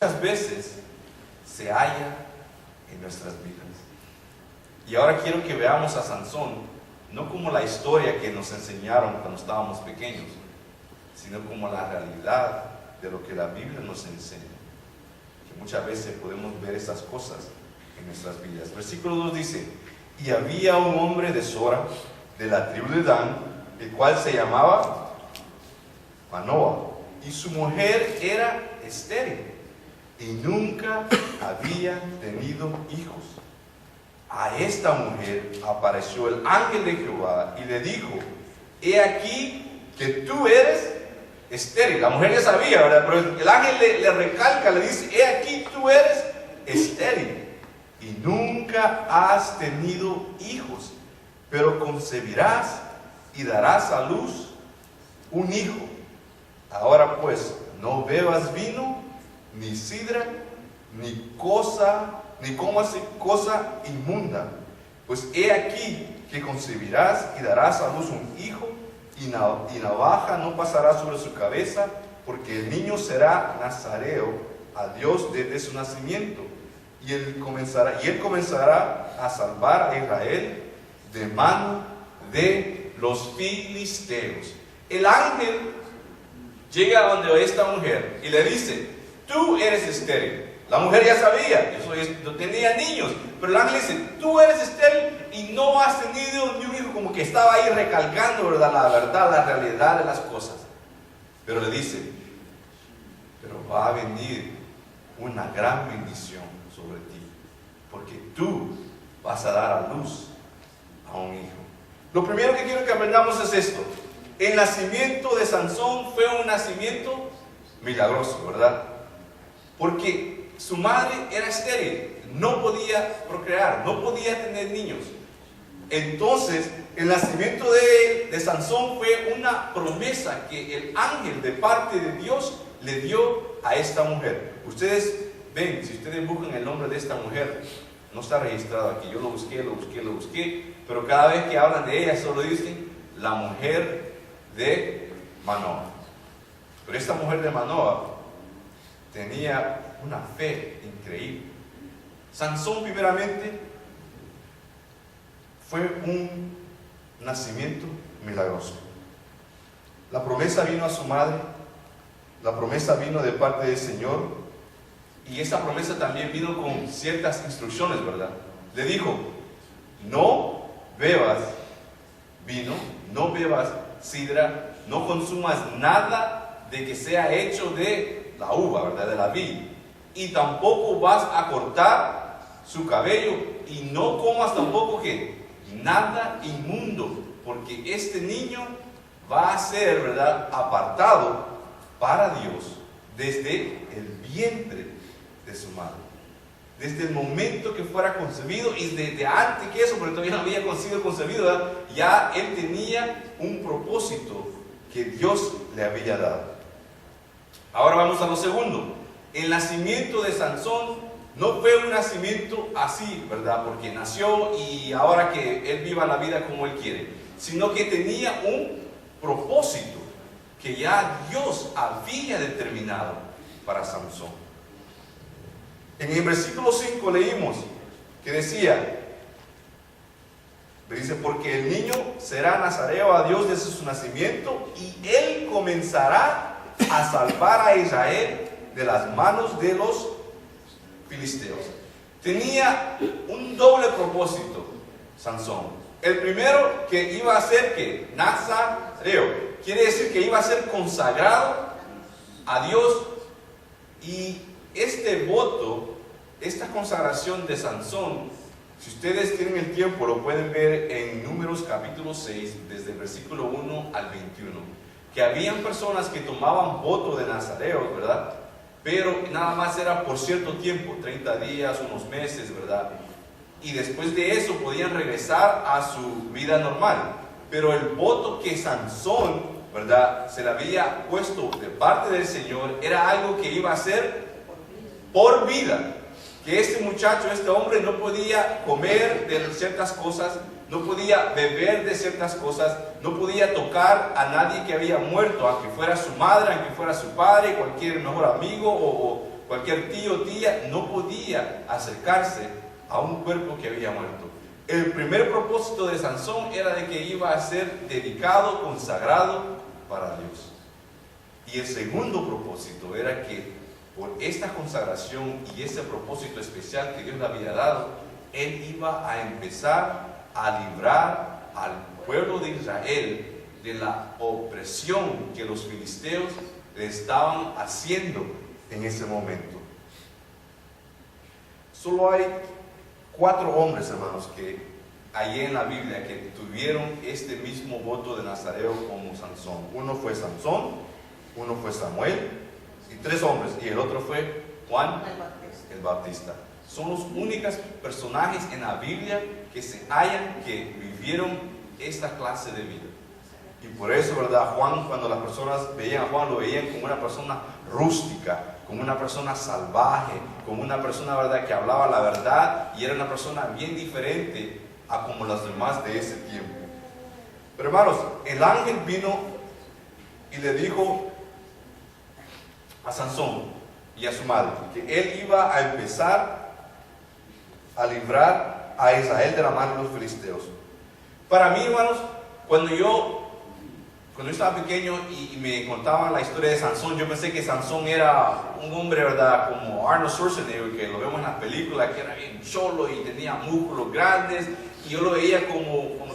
muchas veces se halla en nuestras vidas. Y ahora quiero que veamos a Sansón, no como la historia que nos enseñaron cuando estábamos pequeños, sino como la realidad de lo que la Biblia nos enseña. Que muchas veces podemos ver esas cosas en nuestras vidas. Versículo 2 dice: y había un hombre de Sora, de la tribu de Dan, el cual se llamaba Manoah, y su mujer era estéril, y nunca había tenido hijos. A esta mujer apareció el ángel de Jehová y le dijo: he aquí que tú eres estéril. La mujer ya sabía, ¿verdad? Pero el ángel le recalca, le dice: he aquí tú eres estéril y nunca has tenido hijos, pero concebirás y darás a luz un hijo. Ahora pues, no bebas vino, ni sidra, ni comas cosa inmunda, pues he aquí que concebirás y darás a luz un hijo, y navaja no pasará sobre su cabeza, porque el niño será nazareo a Dios desde su nacimiento, y él comenzará a salvar a Israel de mano de los filisteos. El ángel llega a donde esta mujer y le dice: tú eres estéril. La mujer ya sabía, yo tenía niños, pero el ángel dice: tú eres estéril y no has tenido ni un hijo, como que estaba ahí recalcando, ¿verdad? La verdad, la realidad de las cosas. Pero le dice: pero va a venir una gran bendición sobre ti, porque tú vas a dar a luz a un hijo. Lo primero que quiero que aprendamos es esto: el nacimiento de Sansón fue un nacimiento milagroso, ¿verdad? Porque su madre era estéril, no podía procrear, no podía tener niños. Entonces, el nacimiento de Sansón fue una promesa que el ángel de parte de Dios le dio a esta mujer. Ustedes ven, si ustedes buscan el nombre de esta mujer, no está registrado aquí. Yo lo busqué, pero cada vez que hablan de ella solo dicen la mujer de Manoah. Pero esta mujer de Manoah tenía una fe increíble. Sansón, primeramente, fue un nacimiento milagroso. La promesa vino a su madre, la promesa vino de parte del Señor, y esa promesa también vino con ciertas instrucciones, ¿verdad? Le dijo: no bebas vino, no bebas sidra, no consumas nada de que sea hecho de la uva, ¿verdad? De la vid, y tampoco vas a cortar su cabello, y no comas tampoco que nada inmundo, porque este niño va a ser, ¿verdad?, apartado para Dios desde el vientre de su madre, desde el momento que fuera concebido, y desde antes que eso, porque todavía no había sido concebido, ¿verdad?, ya él tenía un propósito que Dios le había dado. Ahora vamos a lo segundo. El nacimiento de Sansón no fue un nacimiento así, ¿verdad?, porque nació y ahora que él viva la vida como él quiere, sino que tenía un propósito que ya Dios había determinado para Sansón. En el versículo 5 leímos que dice: porque el niño será nazareo a Dios desde su nacimiento, y él comenzará a salvar a Israel de las manos de los filisteos. Tenía un doble propósito Sansón. El primero, que iba a ser que nazareo, quiere decir que iba a ser consagrado a Dios. Y este voto, esta consagración de Sansón, si ustedes tienen el tiempo, lo pueden ver en Números capítulo 6, desde el versículo 1 al 21, que habían personas que tomaban voto de nazareo, ¿verdad?, pero nada más era por cierto tiempo, 30 días, unos meses, ¿verdad?, y después de eso podían regresar a su vida normal. Pero el voto que Sansón, ¿verdad?, se le había puesto de parte del Señor era algo que iba a ser por vida. Que este muchacho, este hombre, no podía comer de ciertas cosas, no podía beber de ciertas cosas, no podía tocar a nadie que había muerto, aunque fuera su madre, aunque fuera su padre, cualquier mejor amigo o cualquier tío o tía no podía acercarse a un cuerpo que había muerto. El primer propósito de Sansón era de que iba a ser dedicado, consagrado para Dios. Y el segundo propósito era que por esta consagración y ese propósito especial que Dios le había dado, él iba a empezar a librar al pueblo de Israel de la opresión que los filisteos le estaban haciendo en ese momento. Solo hay 4 hombres, hermanos, que allí en la Biblia que tuvieron este mismo voto de nazareo como Sansón. Uno fue Sansón, uno fue Samuel, y 3 hombres, y el otro fue Juan el Bautista. Son los únicos personajes en la Biblia que se hallan que vivieron esta clase de vida. Y por eso, ¿verdad? Juan, cuando las personas veían a Juan, lo veían como una persona rústica, como una persona salvaje, como una persona, ¿verdad?, que hablaba la verdad y era una persona bien diferente a como las demás de ese tiempo. Pero hermanos, el ángel vino y le dijo a Sansón y a su madre que él iba a empezar a librar a Israel de la mano de los filisteos. Para mí, hermanos, cuando yo estaba pequeño y me contaban la historia de Sansón, yo pensé que Sansón era un hombre, ¿verdad?, como Arnold Schwarzenegger, que lo vemos en las películas, que era bien cholo y tenía músculos grandes, y yo lo veía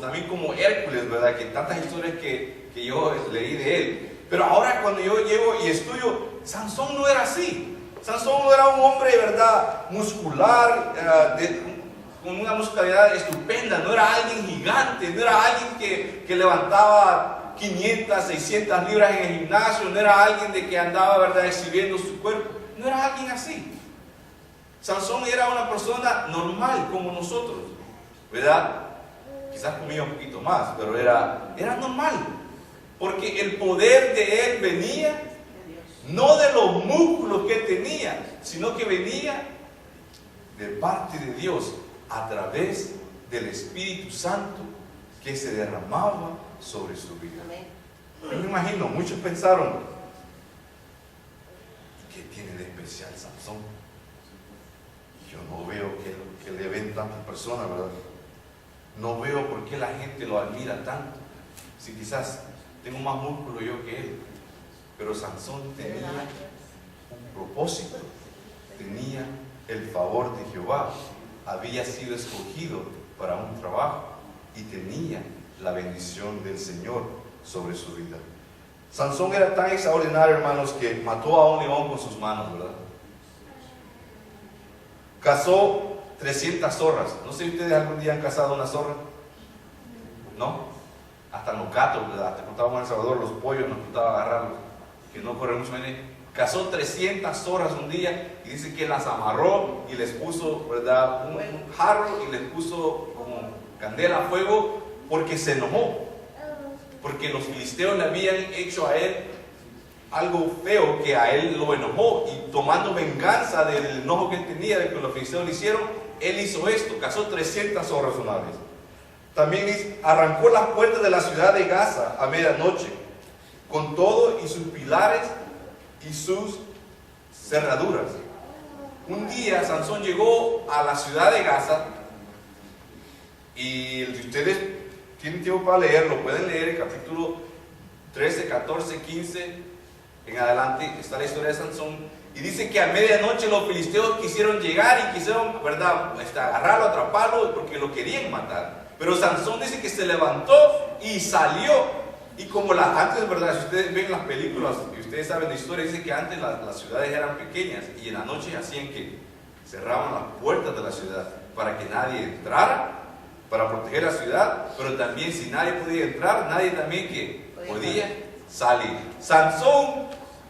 también como Hércules, ¿verdad?, que tantas historias que yo leí de él. Pero ahora cuando yo llego y estudio, Sansón no era así. Sansón no era un hombre, ¿verdad?, muscular, con una muscularidad estupenda, no era alguien gigante, no era alguien que levantaba 500, 600 libras en el gimnasio, no era alguien de que andaba, ¿verdad?, exhibiendo su cuerpo, no era alguien así. Sansón era una persona normal como nosotros, ¿verdad? Quizás comía un poquito más, pero era normal, porque el poder de él venía no de los músculos que él tenía, sino que venía de parte de Dios a través del Espíritu Santo que se derramaba sobre su vida. Yo me imagino, muchos pensaron, ¿qué tiene de especial Sansón? Yo no veo que le ven tantas personas, ¿verdad? No veo por qué la gente lo admira tanto. Si quizás tengo más músculo yo que él. Pero Sansón tenía un propósito, tenía el favor de Jehová, había sido escogido para un trabajo y tenía la bendición del Señor sobre su vida. Sansón era tan extraordinario, hermanos, que mató a un león con sus manos, ¿verdad? Cazó 300 zorras. No sé si ustedes algún día han cazado una zorra. ¿No? Hasta los gatos, ¿verdad? Hasta contábamos en El Salvador, los pollos nos gustaba agarrarlos, que no corren mucho. Cazó 300 zorras un día y dice que las amarró y les puso, ¿verdad?, un jarro y les puso como candela a fuego, porque se enojó, porque los filisteos le habían hecho a él algo feo que a él lo enojó, y tomando venganza del enojo que él tenía de que los filisteos le hicieron, él hizo esto, cazó 300 zorras una vez. También arrancó las puertas de la ciudad de Gaza a medianoche, con todo y sus pilares y sus cerraduras. Un día Sansón llegó a la ciudad de Gaza, y si ustedes tienen tiempo para leerlo, pueden leer el capítulo 13, 14, 15 en adelante, está la historia de Sansón, y dice que a medianoche los filisteos quisieron llegar y quisieron, ¿verdad?, agarrarlo, atraparlo, porque lo querían matar. Pero Sansón dice que se levantó y salió. Y como antes, ¿verdad?, si ustedes ven las películas y ustedes saben la historia, dice que antes las ciudades eran pequeñas y en la noche hacían que cerraban las puertas de la ciudad para que nadie entrara, para proteger la ciudad, pero también si nadie podía entrar, nadie también que podía salir. Sansón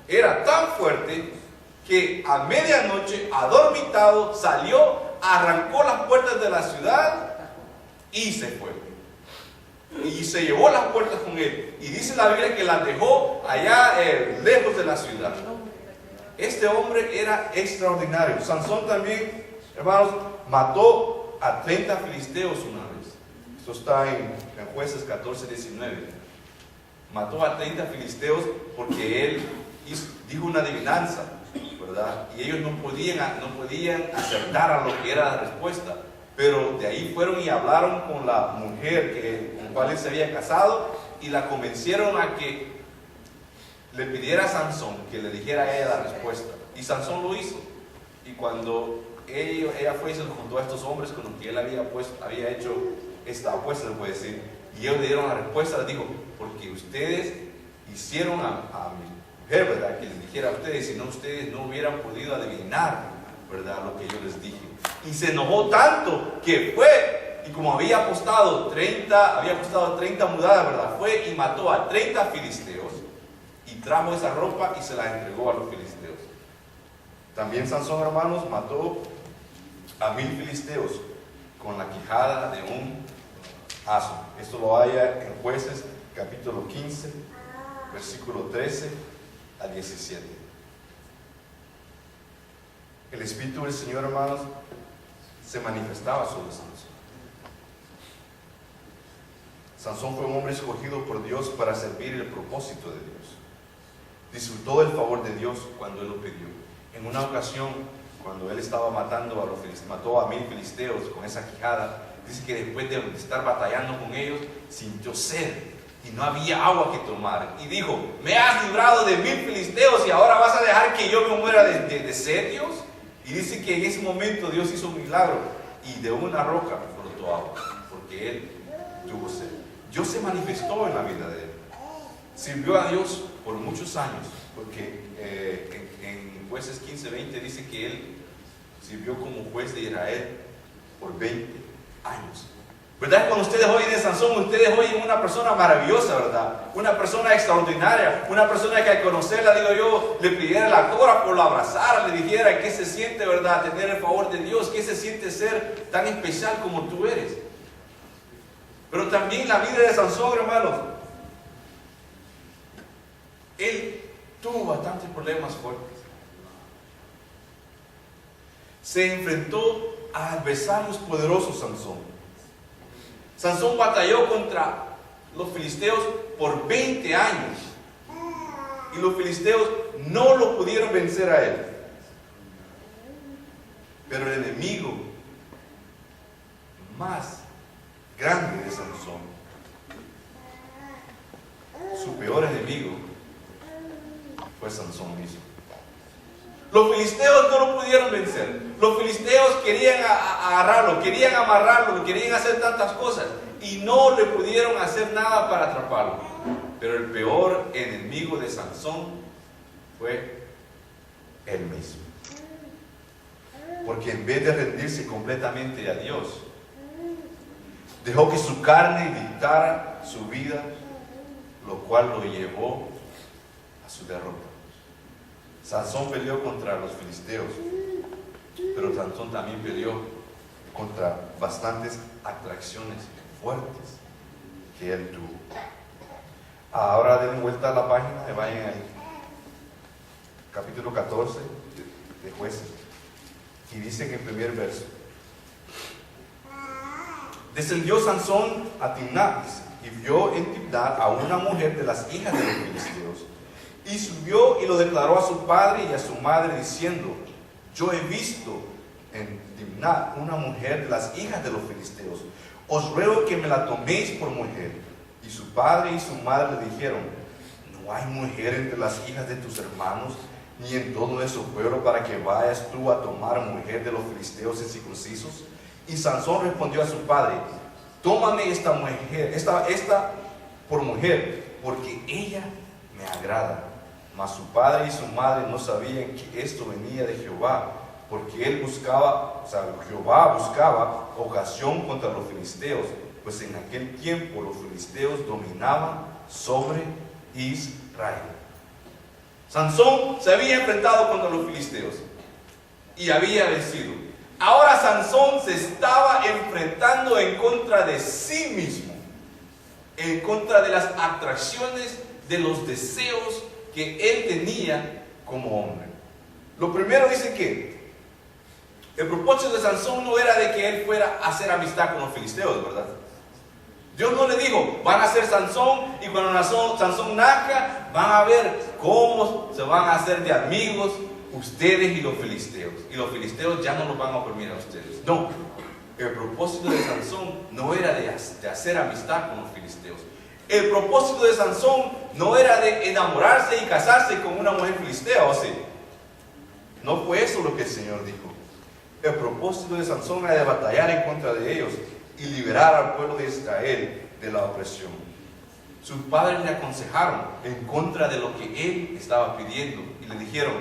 era tan fuerte que a medianoche, adormitado, salió, arrancó las puertas de la ciudad y se fue. Y se llevó las puertas con él. Y dice la Biblia que las dejó allá lejos de la ciudad. Este hombre era extraordinario. Sansón también, hermanos, mató a 30 filisteos una vez. Esto está en Jueces 14, 19. Mató a 30 filisteos porque él dijo una adivinanza ¿verdad? Y ellos no podían acertar a lo que era la respuesta. Pero de ahí fueron y hablaron con la mujer con la cual él se había casado y la convencieron a que le pidiera a Sansón que le dijera a ella la respuesta. Y Sansón lo hizo. Y cuando ella fue y se lo contó a estos hombres con los que él había hecho esta apuesta, se puede decir, y ellos le dieron la respuesta, les dijo: porque ustedes hicieron a mi mujer, ¿verdad?, que les dijera a ustedes, si no, ustedes no hubieran podido adivinar, ¿verdad?, lo que yo les dije. Y se enojó tanto que fue, y como había apostado 30 mudadas, ¿verdad?, fue y mató a 30 filisteos y trajo esa ropa y se la entregó a los filisteos. También Sansón, hermanos, mató a 1000 filisteos con la quijada de un asno. Esto lo halla en Jueces capítulo 15, versículo 13 al 17. El Espíritu del Señor, hermanos, se manifestaba sobre Sansón. Sansón fue un hombre escogido por Dios para servir el propósito de Dios. Disfrutó del favor de Dios cuando él lo pidió. En una ocasión, cuando él estaba mató a 1000 filisteos con esa quijada, dice que después de estar batallando con ellos, sintió sed y no había agua que tomar. Y dijo: me has librado de 1000 filisteos y ahora vas a dejar que yo me muera de sed, Dios. Y dice que en ese momento Dios hizo un milagro y de una roca brotó agua, porque él tuvo sed. Dios se manifestó en la vida de él. Sirvió a Dios por muchos años, porque en Jueces 15:20 dice que él sirvió como juez de Israel por 20 años. ¿Verdad? Cuando ustedes oyen de Sansón, ustedes oyen una persona maravillosa, ¿verdad? Una persona extraordinaria, una persona que al conocerla, digo yo, le pidiera el autógrafo, lo abrazara, le dijera qué se siente, ¿verdad?, tener el favor de Dios, qué se siente ser tan especial como tú eres. Pero también la vida de Sansón, hermanos, él tuvo bastantes problemas fuertes. Se enfrentó a adversarios poderosos, Sansón batalló contra los filisteos por 20 años. Y los filisteos no lo pudieron vencer a él. Pero el enemigo más grande de Sansón, su peor enemigo, fue Sansón mismo. Los filisteos no lo pudieron vencer. Los filisteos querían agarrarlo, querían amarrarlo, querían hacer tantas cosas y no le pudieron hacer nada para atraparlo. Pero el peor enemigo de Sansón fue él mismo. Porque en vez de rendirse completamente a Dios, dejó que su carne dictara su vida, lo cual lo llevó a su derrota. Sansón peleó contra los filisteos, pero Sansón también peleó contra bastantes atracciones fuertes que él tuvo. Ahora den vuelta a la página y vayan ahí. Capítulo 14 de Jueces. Y dice en el primer verso: descendió Sansón a Timnat y vio en Timnat a una mujer de las hijas de los filisteos. Y subió y lo declaró a su padre y a su madre, diciendo: yo he visto en Timnat una mujer de las hijas de los filisteos. Os ruego que me la toméis por mujer. Y su padre y su madre le dijeron: no hay mujer entre las hijas de tus hermanos, ni en todo ese pueblo, para que vayas tú a tomar mujer de los filisteos incircuncisos. Y Sansón respondió a su padre: tómame esta mujer, esta por mujer, porque ella me agrada. Mas su padre y su madre no sabían que esto venía de Jehová, porque Jehová buscaba ocasión contra los filisteos, pues en aquel tiempo los filisteos dominaban sobre Israel. Sansón se había enfrentado contra los filisteos y había vencido. Ahora Sansón se estaba enfrentando en contra de sí mismo, en contra de las atracciones, de los deseos que él tenía como hombre. Lo primero dice que el propósito de Sansón no era de que él fuera a hacer amistad con los filisteos, ¿verdad? Dios no le dijo: van a ser Sansón, y cuando Sansón nazca, van a ver cómo se van a hacer de amigos. ustedes y los filisteos ya no los van a oprimir a ustedes. No, el propósito de Sansón no era de hacer amistad con los filisteos. El propósito de Sansón no era de enamorarse y casarse con una mujer filistea, ¿o sí? No fue eso lo que el Señor dijo. El propósito de Sansón era de batallar en contra de ellos y liberar al pueblo de Israel de la opresión. Sus padres le aconsejaron en contra de lo que él estaba pidiendo y le dijeron: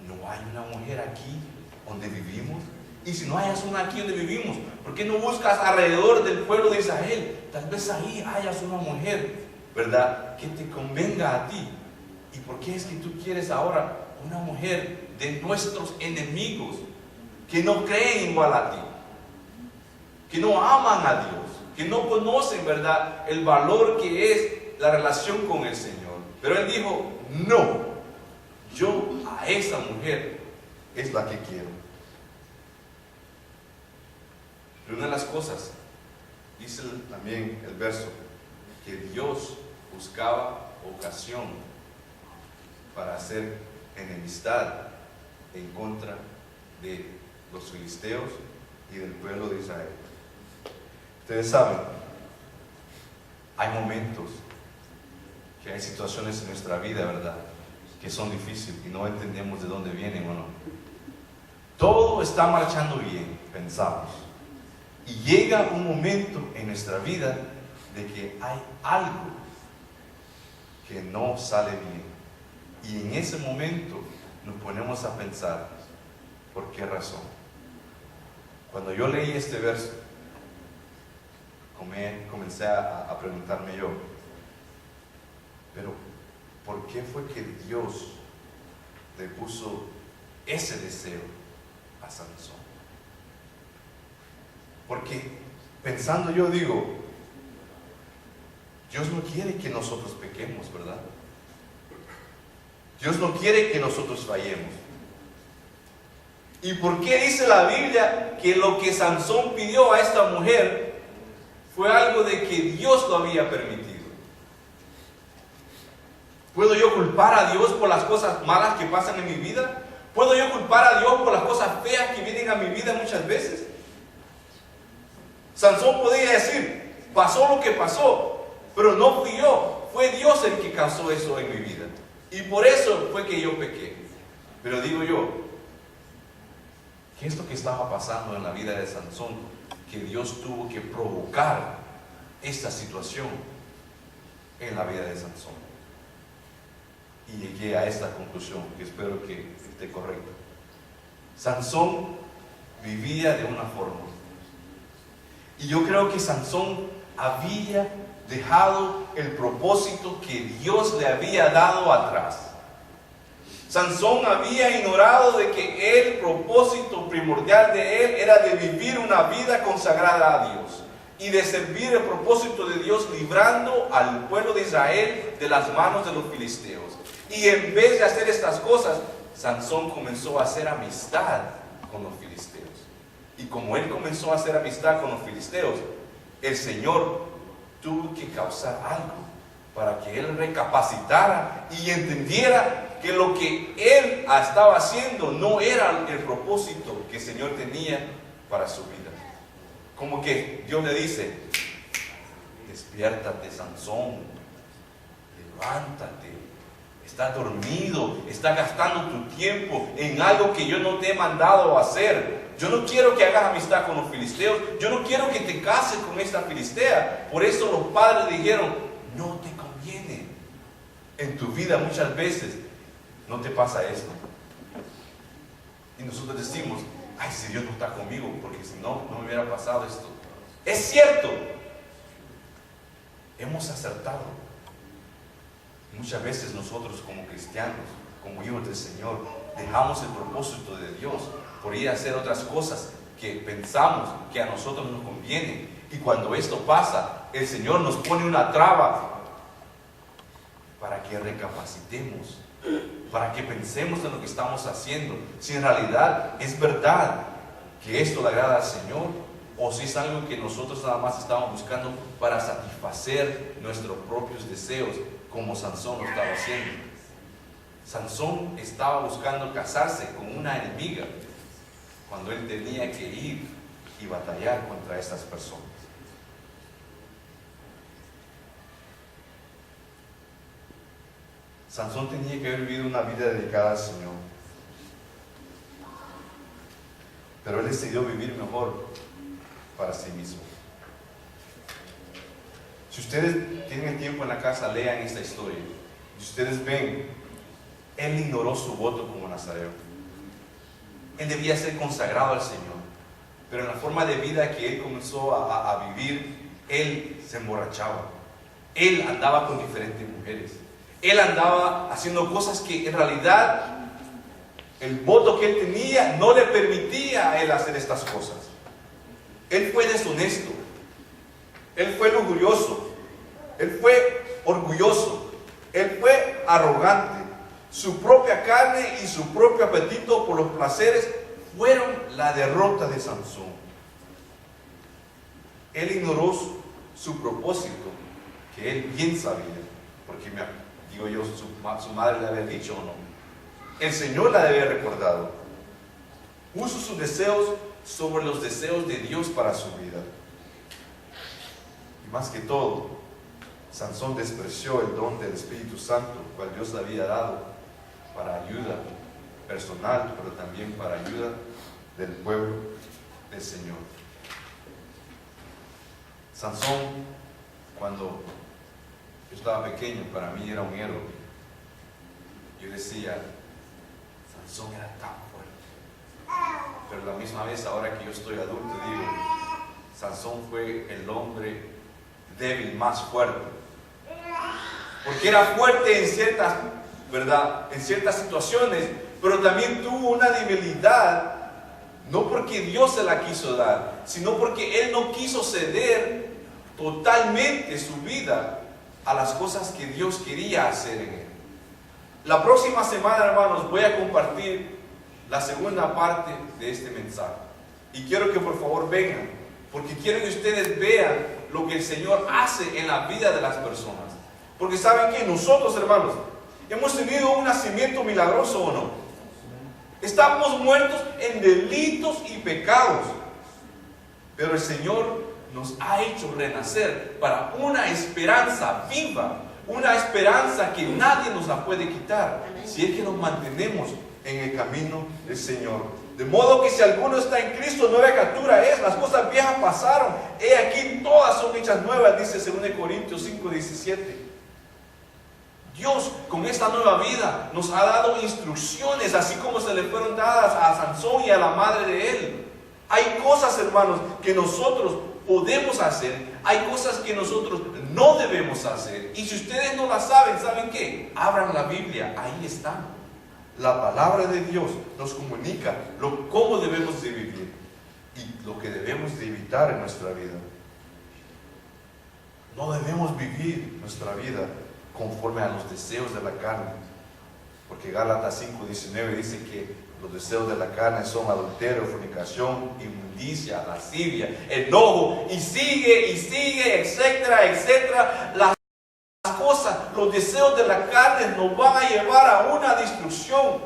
¿no hay una mujer aquí donde vivimos? Y si no hayas una aquí donde vivimos, ¿por qué no buscas alrededor del pueblo de Israel? Tal vez ahí hayas una mujer, ¿verdad?, que te convenga a ti. ¿Y por qué es que tú quieres ahora una mujer de nuestros enemigos, que no creen igual a ti, que no aman a Dios, que no conocen, ¿verdad?, el valor que es la relación con el Señor? Pero él dijo: no, yo a esa mujer es la que quiero. Pero una de las cosas, dice también el verso, que Dios buscaba ocasión para hacer enemistad en contra de los filisteos y del pueblo de Israel. Ustedes saben, hay momentos, que hay situaciones en nuestra vida, ¿verdad?, que son difíciles y no entendemos de dónde vienen o no. Todo está marchando bien, pensamos. Y llega un momento en nuestra vida de que hay algo que no sale bien. Y en ese momento nos ponemos a pensar: ¿por qué razón? Cuando yo leí este verso, comencé a preguntarme yo: pero ¿por qué fue que Dios le puso ese deseo a Sansón? Porque pensando yo digo, Dios no quiere que nosotros pequemos, ¿verdad? Dios no quiere que nosotros fallemos. ¿Y por qué dice la Biblia que lo que Sansón pidió a esta mujer fue algo de que Dios lo había permitido? ¿Puedo yo culpar a Dios por las cosas malas que pasan en mi vida? ¿Puedo yo culpar a Dios por las cosas feas que vienen a mi vida muchas veces? Sansón podía decir: pasó lo que pasó, pero no fui yo, fue Dios el que causó eso en mi vida. Y por eso fue que yo pequé. Pero digo yo, ¿qué es lo que estaba pasando en la vida de Sansón? Que Dios tuvo que provocar esta situación en la vida de Sansón. Y llegué a esta conclusión, que espero que esté correcta. Sansón vivía de una forma. Y yo creo que Sansón había dejado el propósito que Dios le había dado atrás. Sansón había ignorado de que el propósito primordial de él era de vivir una vida consagrada a Dios y de servir el propósito de Dios librando al pueblo de Israel de las manos de los filisteos. Y en vez de hacer estas cosas, Sansón comenzó a hacer amistad con los filisteos. Y como él comenzó a hacer amistad con los filisteos, el Señor tuvo que causar algo para que él recapacitara y entendiera que lo que él estaba haciendo no era el propósito que el Señor tenía para su vida. Como que Dios le dice: despiértate, Sansón, levántate, estás dormido, estás gastando tu tiempo en algo que yo no te he mandado a hacer. Yo no quiero que hagas amistad con los filisteos, yo no quiero que te cases con esta filistea. Por eso los padres dijeron: no te conviene. En tu vida muchas veces no te pasa esto. Y nosotros decimos: ay, si Dios no está conmigo, porque si no, no me hubiera pasado esto. Es cierto, hemos acertado. Muchas veces nosotros como cristianos, como hijos del Señor, dejamos el propósito de Dios por ir a hacer otras cosas que pensamos que a nosotros nos conviene. Y cuando esto pasa, el Señor nos pone una traba para que recapacitemos, para que pensemos en lo que estamos haciendo, si en realidad es verdad que esto le agrada al Señor, o si es algo que nosotros nada más estamos buscando para satisfacer nuestros propios deseos, como Sansón lo estaba haciendo. Sansón estaba buscando casarse con una enemiga cuando él tenía que ir y batallar contra estas personas. Sansón tenía que haber vivido una vida dedicada al Señor, pero él decidió vivir mejor para sí mismo. Si ustedes tienen tiempo en la casa, lean esta historia. Y ustedes ven, él ignoró su voto como nazareo. Él debía ser consagrado al Señor, pero en la forma de vida que él comenzó a vivir, él se emborrachaba. Él andaba con diferentes mujeres. Él andaba haciendo cosas que en realidad el voto que él tenía no le permitía a él hacer estas cosas. Él fue deshonesto. Él fue lujurioso. Él fue orgulloso. Él fue arrogante. Su propia carne y su propio apetito por los placeres fueron la derrota de Sansón. Él ignoró su propósito, que él bien sabía, porque digo yo, su madre le había dicho o no. El Señor la había recordado. Puso sus deseos sobre los deseos de Dios para su vida. Y más que todo, Sansón despreció el don del Espíritu Santo, cual Dios le había dado para ayuda personal, pero también para ayuda del pueblo del Señor. Sansón, cuando yo estaba pequeño, para mí era un héroe. Yo decía, Sansón era tan fuerte. Pero a la misma vez, ahora que yo estoy adulto, digo, Sansón fue el hombre débil más fuerte. Porque era fuerte en ciertas, ¿verdad?, en ciertas situaciones, pero también tuvo una debilidad, no porque Dios se la quiso dar, sino porque él no quiso ceder totalmente su vida a las cosas que Dios quería hacer en él. La próxima semana, hermanos, voy a compartir la segunda parte de este mensaje. Y quiero que por favor vengan, porque quiero que ustedes vean lo que el Señor hace en la vida de las personas. Porque saben que nosotros, hermanos, hemos tenido un nacimiento milagroso, ¿o no? Estamos muertos en delitos y pecados, pero el Señor nos ha hecho renacer para una esperanza viva, una esperanza que nadie nos la puede quitar, si es que nos mantenemos en el camino del Señor. De modo que si alguno está en Cristo, nueva criatura es, las cosas viejas pasaron, he aquí todas son hechas nuevas, dice 2 Corintios 5:17. Dios con esta nueva vida nos ha dado instrucciones, así como se le fueron dadas a Sansón y a la madre de él. Hay cosas, hermanos, que nosotros podemos hacer, hay cosas que nosotros no debemos hacer. Y si ustedes no las saben, ¿saben qué? Abran la Biblia, ahí está. La palabra de Dios nos comunica cómo debemos de vivir y lo que debemos de evitar en nuestra vida. No debemos vivir nuestra vida conforme a los deseos de la carne, porque Gálatas 5:19 dice que los deseos de la carne son adulterio, fornicación, inmundicia, lascivia, enojo, y sigue, etcétera, etcétera. Las cosas, los deseos de la carne nos van a llevar a una destrucción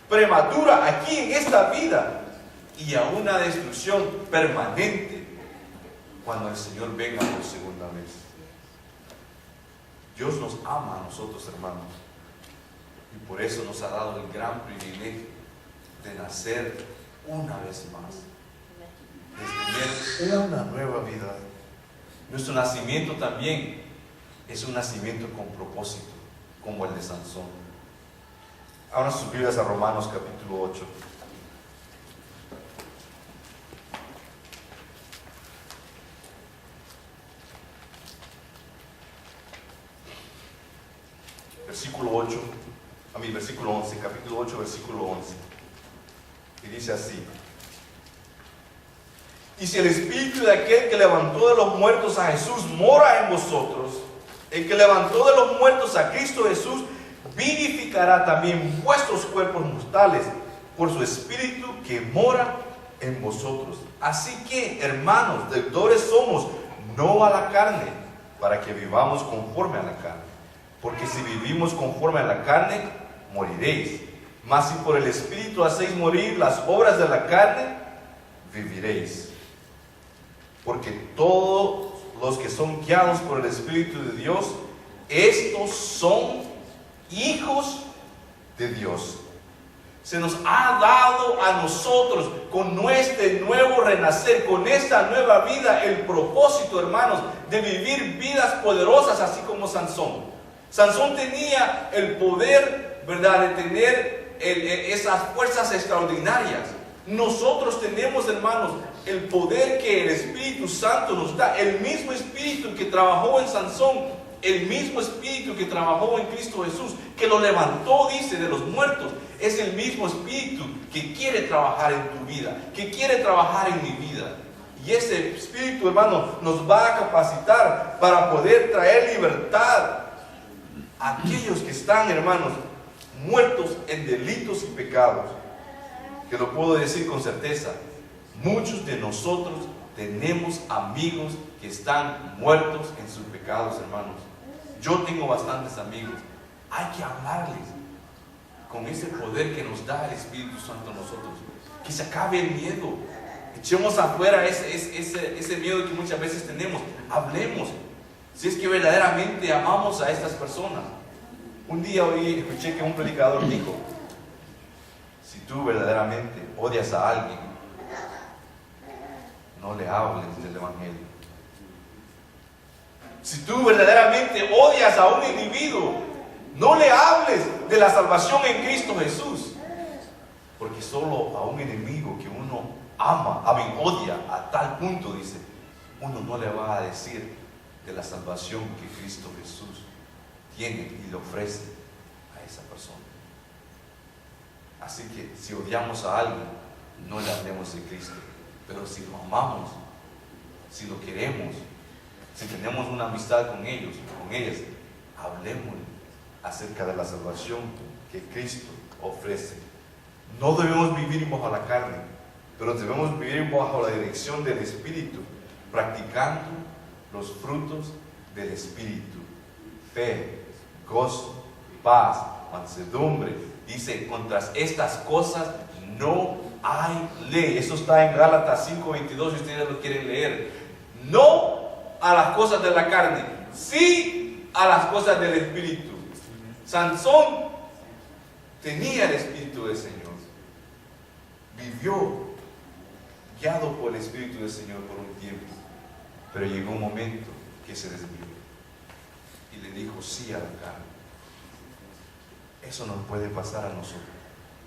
prematura aquí en esta vida y a una destrucción permanente cuando el Señor venga por segunda vez. Dios nos ama a nosotros, hermanos, y por eso nos ha dado el gran privilegio de nacer una vez más, de tener una nueva vida. Nuestro nacimiento también es un nacimiento con propósito, como el de Sansón. Abran sus Biblias a Romanos capítulo 8. Versículo 11, capítulo 8, versículo 11. Y dice así: y si el espíritu de aquel que levantó de los muertos a Jesús mora en vosotros, el que levantó de los muertos a Cristo Jesús vivificará también vuestros cuerpos mortales por su espíritu que mora en vosotros. Así que, hermanos, deudores somos, no a la carne, para que vivamos conforme a la carne. Porque si vivimos conforme a la carne, moriréis. Mas si por el Espíritu hacéis morir las obras de la carne, viviréis. Porque todos los que son guiados por el Espíritu de Dios, estos son hijos de Dios. Se nos ha dado a nosotros, con nuestro nuevo renacer, con esta nueva vida, el propósito, hermanos, de vivir vidas poderosas, así como Sansón. Sansón tenía el poder, ¿verdad?, de tener esas fuerzas extraordinarias. Nosotros tenemos, hermanos, el poder que el Espíritu Santo nos da. El mismo Espíritu que trabajó en Sansón, el mismo Espíritu que trabajó en Cristo Jesús, que lo levantó, dice, de los muertos, es el mismo Espíritu que quiere trabajar en tu vida, que quiere trabajar en mi vida. Y ese Espíritu, hermano, nos va a capacitar para poder traer libertad a aquellos que están, hermanos, muertos en delitos y pecados. Que lo puedo decir con certeza, muchos de nosotros tenemos amigos que están muertos en sus pecados, hermanos. Yo tengo bastantes amigos. Hay que hablarles con ese poder que nos da el Espíritu Santo a nosotros. Que se acabe el miedo. Echemos afuera ese miedo que muchas veces tenemos. Hablemos. Si es que verdaderamente amamos a estas personas. Un día escuché que un predicador dijo: si tú verdaderamente odias a alguien, no le hables del Evangelio. Si tú verdaderamente odias a un individuo, no le hables de la salvación en Cristo Jesús. Porque solo a un enemigo que uno ama, odia a tal punto, dice, uno no le va a decir de la salvación que Cristo Jesús tiene y le ofrece a esa persona. Así que si odiamos a alguien, no le hablemos de Cristo. Pero si lo amamos, si lo queremos, si tenemos una amistad con ellos, con ellas, hablemos acerca de la salvación que Cristo ofrece. No debemos vivir bajo la carne, pero debemos vivir bajo la dirección del Espíritu, practicando los frutos del Espíritu: fe, gozo, paz, mansedumbre. Dice, contra estas cosas no hay ley. Eso está en Gálatas 5:22, si ustedes lo quieren leer. No a las cosas de la carne, sí a las cosas del Espíritu. Sansón tenía el Espíritu del Señor. Vivió guiado por el Espíritu del Señor por un tiempo. Pero llegó un momento que se desvió y le dijo sí a la carne. Eso nos puede pasar a nosotros.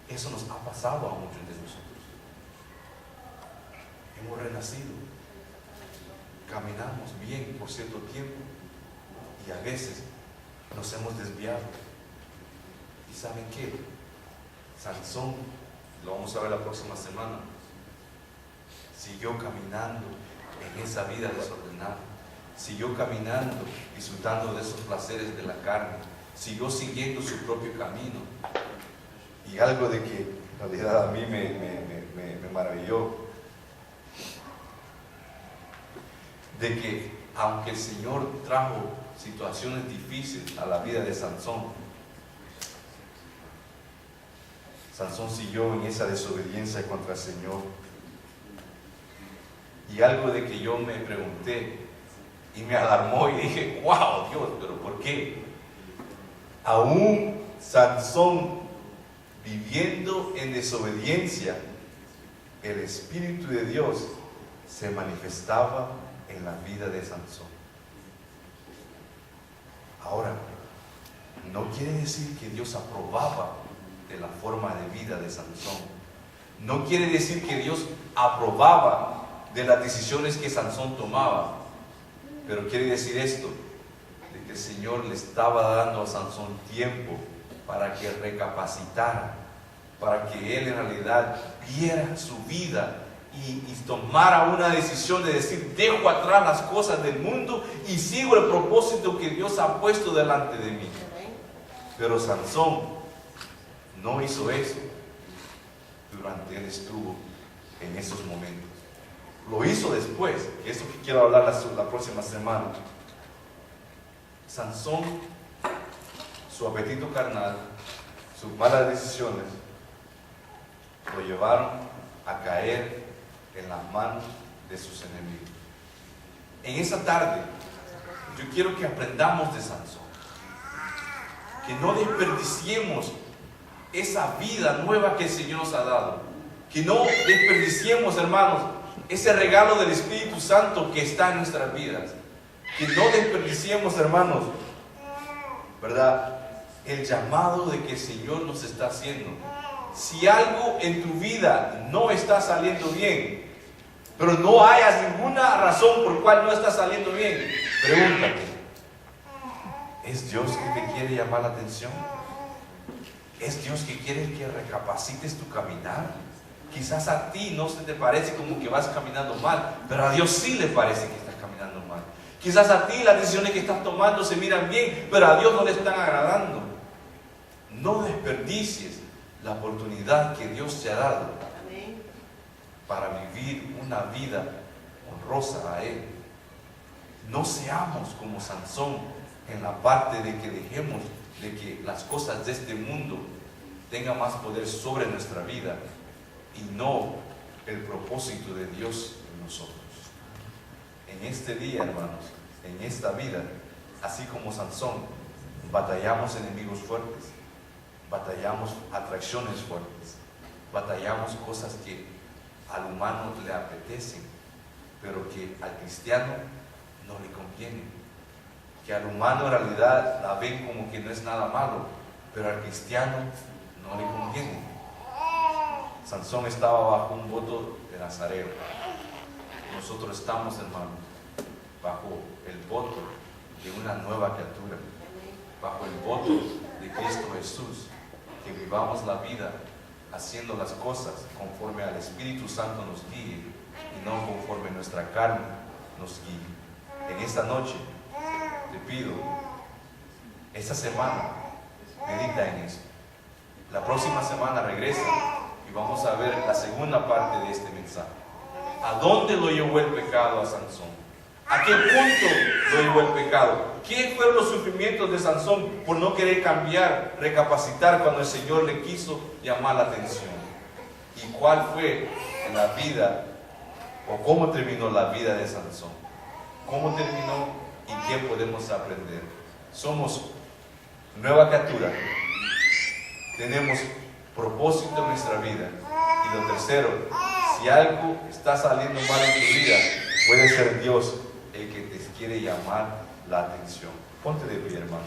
Eso nos ha pasado a muchos de nosotros. Hemos renacido. Caminamos bien por cierto tiempo y a veces nos hemos desviado. ¿Y saben qué? Sansón, lo vamos a ver la próxima semana, siguió caminando en esa vida desordenada. Siguió caminando, disfrutando de esos placeres de la carne. Siguió siguiendo su propio camino. Y algo de que en realidad a mí me maravilló, de que aunque el Señor trajo situaciones difíciles a la vida de Sansón, Sansón siguió en esa desobediencia contra el Señor. Y algo de que yo me pregunté y me alarmó y dije, wow, Dios, pero ¿por qué? Aún Sansón viviendo en desobediencia, el Espíritu de Dios se manifestaba en la vida de Sansón. Ahora, no quiere decir que Dios aprobaba de la forma de vida de Sansón. No quiere decir que Dios aprobaba de las decisiones que Sansón tomaba. Pero quiere decir esto, de que el Señor le estaba dando a Sansón tiempo para que recapacitara, para que él en realidad viera su vida y tomara una decisión de decir, dejo atrás las cosas del mundo y sigo el propósito que Dios ha puesto delante de mí. Pero Sansón no hizo eso durante él estuvo en esos momentos. Lo hizo después, que es lo que quiero hablar la próxima semana. Sansón, su apetito carnal, sus malas decisiones lo llevaron a caer en las manos de sus enemigos. En esa tarde, yo quiero que aprendamos de Sansón, que no desperdiciemos esa vida nueva que el Señor nos ha dado, que no desperdiciemos, hermanos, ese regalo del Espíritu Santo que está en nuestras vidas, que no desperdiciemos, hermanos, ¿verdad?, el llamado de que el Señor nos está haciendo. Si algo en tu vida no está saliendo bien, pero no hayas ninguna razón por cual no está saliendo bien, pregúntate, ¿es Dios que te quiere llamar la atención? ¿Es Dios que quiere que recapacites tu caminar? Quizás a ti no se te parece como que vas caminando mal, pero a Dios sí le parece que estás caminando mal. Quizás a ti las decisiones que estás tomando se miran bien, pero a Dios no le están agradando. No desperdicies la oportunidad que Dios te ha dado para vivir una vida honrosa a Él. No seamos como Sansón en la parte de que dejemos de que las cosas de este mundo tengan más poder sobre nuestra vida y no el propósito de Dios en nosotros. En este día, hermanos, en esta vida, así como Sansón, batallamos enemigos fuertes, batallamos atracciones fuertes, batallamos cosas que al humano le apetecen, pero que al cristiano no le convienen, que al humano en realidad la ven como que no es nada malo, pero al cristiano no le conviene. Sansón estaba bajo un voto de Nazareo. Nosotros estamos, hermanos, bajo el voto de una nueva criatura, bajo el voto de Cristo Jesús, que vivamos la vida haciendo las cosas conforme al Espíritu Santo nos guíe y no conforme nuestra carne nos guíe. En esta noche te pido, esta semana medita en eso. La próxima semana regresa y vamos a ver la segunda parte de este mensaje. ¿A dónde lo llevó el pecado a Sansón? ¿A qué punto lo llevó el pecado? ¿Qué fueron los sufrimientos de Sansón por no querer cambiar, recapacitar cuando el Señor le quiso llamar la atención? ¿Y cuál fue la vida o cómo terminó la vida de Sansón? ¿Cómo terminó y qué podemos aprender? Somos nueva criatura, tenemos propósito en nuestra vida. Y lo tercero, si algo está saliendo mal en tu vida, puede ser Dios el que te quiere llamar la atención. Ponte de pie, hermano.